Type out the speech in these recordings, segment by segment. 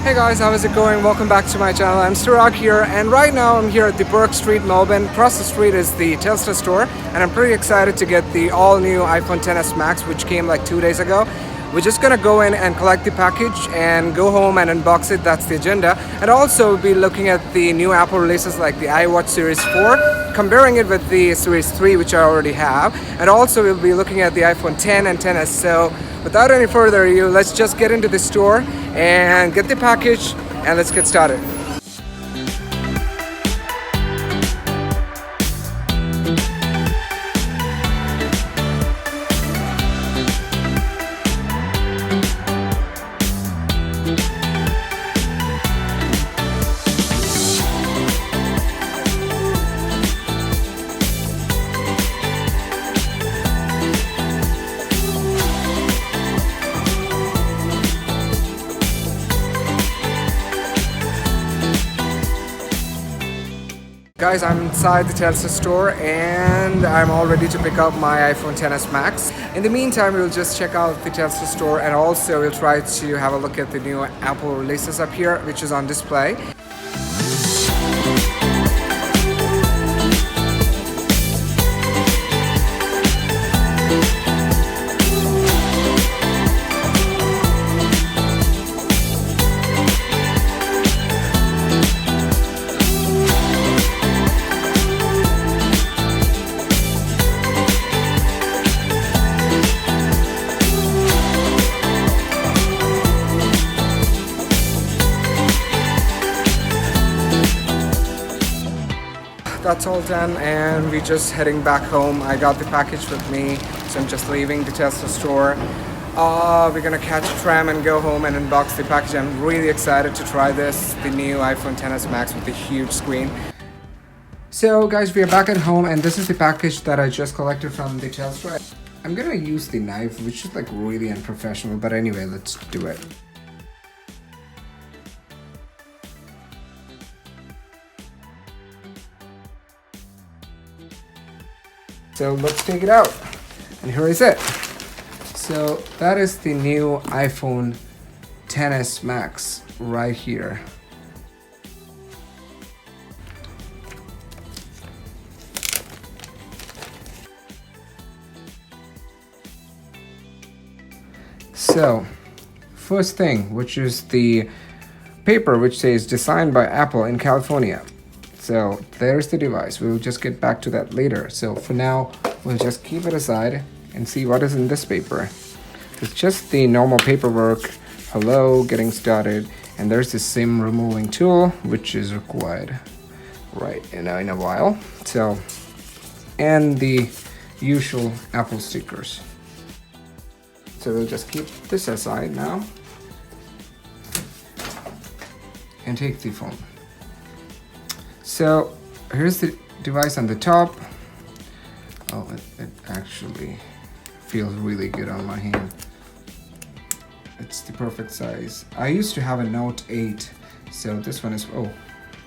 Hey guys, how is it going? Welcome back to my channel. I'm Sirag here, and right now I'm here at the Burke Street, Melbourne. Across the street is the Telstra Store, and I'm pretty excited to get the all-new iPhone XS Max, which came like 2 days ago. We're just gonna go in and collect the package and go home and unbox it. That's the agenda. And also we'll be looking at the new Apple releases like the iWatch Series 4, comparing it with the Series 3, which I already have. And also we'll be looking at the iPhone X and XS. So without any further ado, let's just get into the store and get the package and let's get started. Guys, I'm inside the Telstra Store and I'm all ready to pick up my iPhone XS Max. In the meantime, we'll just check out the Telstra Store and also we'll try to have a look at the new Apple releases up here, which is on display. That's all done and we're just heading back home. I got the package with me, so I'm just leaving the Telstra Store. We're gonna catch a tram and go home and unbox the package. I'm really excited to try this, the new iPhone XS Max with the huge screen. So guys, we are back at home and this is the package that I just collected from the Telstra. I'm gonna use the knife, which is like really unprofessional, but anyway, let's do it. So let's take it out, and here is it. So that is the new iPhone XS Max right here. So first thing, which is the paper which says designed by Apple in California. So there's the device. We'll just get back to that later. So for now, we'll just keep it aside and see what is in this paper. It's just the normal paperwork. Hello, getting started. And there's the SIM removing tool, which is required right in a while. So, and the usual Apple stickers. So we'll just keep this aside now and take the phone. So here's the device on the top. Oh, it actually feels really good on my hand. It's the perfect size. I used to have a Note 8, so this one is, oh,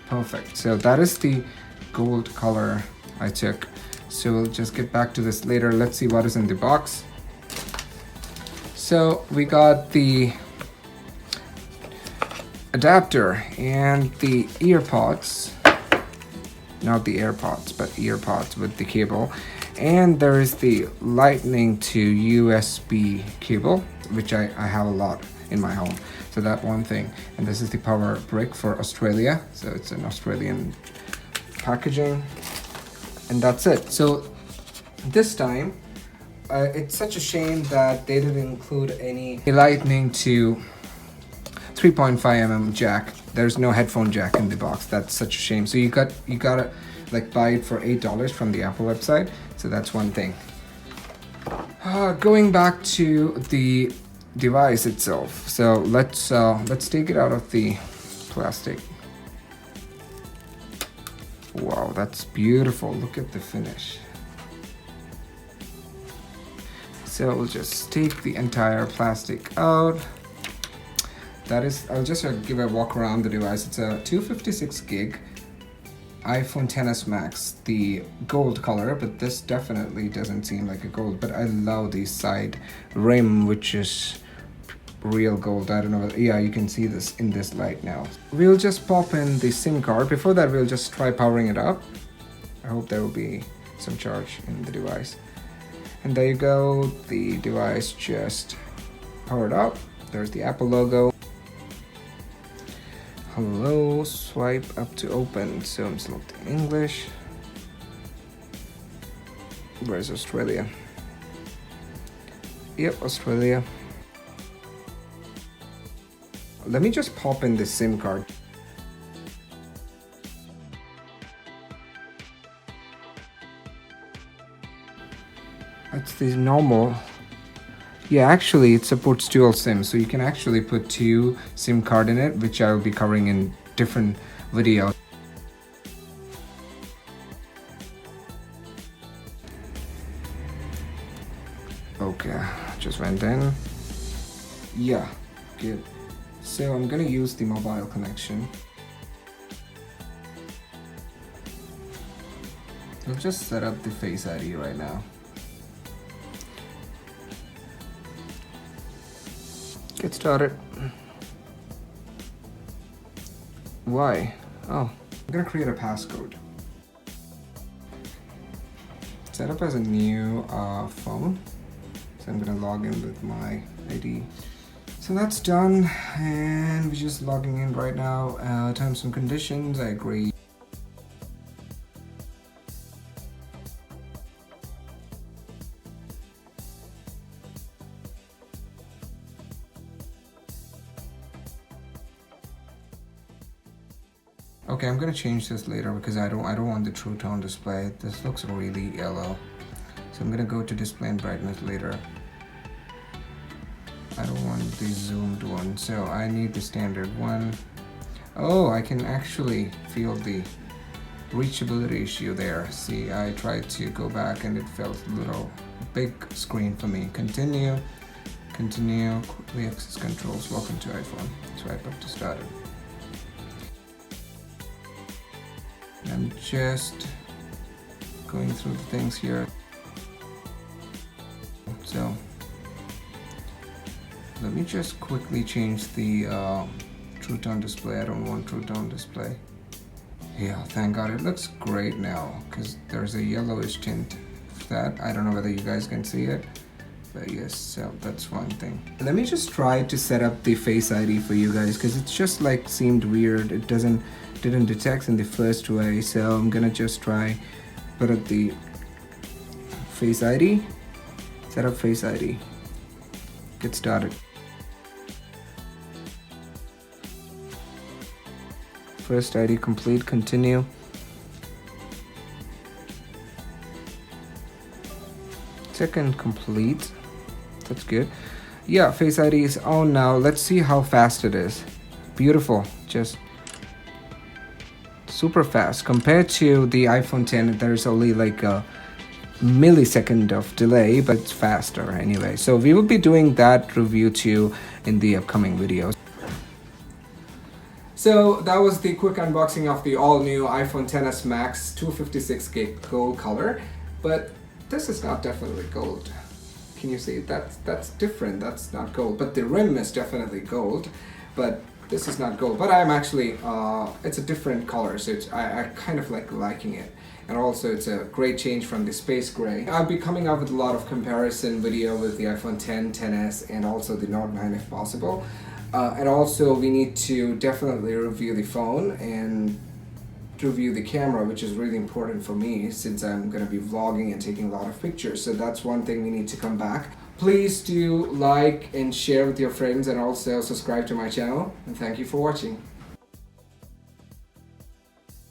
perfect. So that is the gold color I took. So we'll just get back to this later. Let's see what is in the box. So we got the adapter and the ear pods. Not the AirPods, but earpods with the cable. And there is the lightning to USB cable, which I have a lot in my home. So that one thing. And this is the power brick for Australia. So it's an Australian packaging. And that's it. So this time, it's such a shame that they didn't include any lightning to 3.5mm jack. There's no headphone jack in the box. That's such a shame. So you gotta like buy it for $8 from the Apple website. So that's one thing. Going back to the device itself. So let's take it out of the plastic. Wow, that's beautiful. Look at the finish. So we'll just take the entire plastic out. That is, I'll just give a walk around the device. It's a 256 gig iPhone XS Max, the gold color, but this definitely doesn't seem like a gold, but I love the side rim, which is real gold. I don't know whether, yeah, you can see this in this light now. We'll just pop in the SIM card. Before that, we'll just try powering it up. I hope there will be some charge in the device. And there you go, the device just powered up. There's the Apple logo. Hello, swipe up to open. So I'm selecting English. Where's Australia? Yep, Australia. Let me just pop in the SIM card. That's the normal. Yeah, actually it supports dual SIM, so you can actually put 2 SIM card in it, which I will be covering in different videos. Okay, just went in. Yeah, good. So I'm gonna use the mobile connection. We'll just set up the Face ID right now. Get started. Why? Oh, I'm gonna create a passcode. Set up as a new phone. So I'm gonna log in with my ID. So that's done, and we're just logging in right now. Terms and conditions, I agree. Okay, I'm gonna change this later because I don't want the true tone display. This looks really yellow. So I'm gonna go to display and brightness later. I don't want the zoomed one, so I need the standard one. Oh, I can actually feel the reachability issue there. See, I tried to go back and it felt a little big screen for me. Continue, continue, quickly access controls, welcome to iPhone. Swipe up to start it. I'm just going through the things here. So let me just quickly change the True Tone display. I don't want True Tone display. Yeah, thank God it looks great now because there's a yellowish tint of that. I don't know whether you guys can see it, but yes, so that's one thing. Let me just try to set up the Face ID for you guys because it's just like seemed weird. It didn't detect in the first way, so I'm gonna just try put up the Face ID. Set up Face ID. Get started. First ID complete, continue. Second complete. That's good. Yeah, Face ID is on now. Let's see how fast it is. Beautiful. Just super fast. Compared to the iPhone 10, there's only like a millisecond of delay, but it's faster anyway. So we will be doing that review too in the upcoming videos. So that was the quick unboxing of the all-new iPhone XS Max 256 gig gold color, but this is not definitely gold. Can you see? That's different. That's not gold, but the rim is definitely gold, but this is not gold. But I'm actually, it's a different color, so I kind of liking it. And also it's a great change from the space gray. I'll be coming up with a lot of comparison video with the iPhone 10, XS, and also the Note 9 if possible. And also we need to definitely review the phone and review the camera, which is really important for me since I'm going to be vlogging and taking a lot of pictures. So that's one thing we need to come back. Please do like and share with your friends and also subscribe to my channel. And thank you for watching.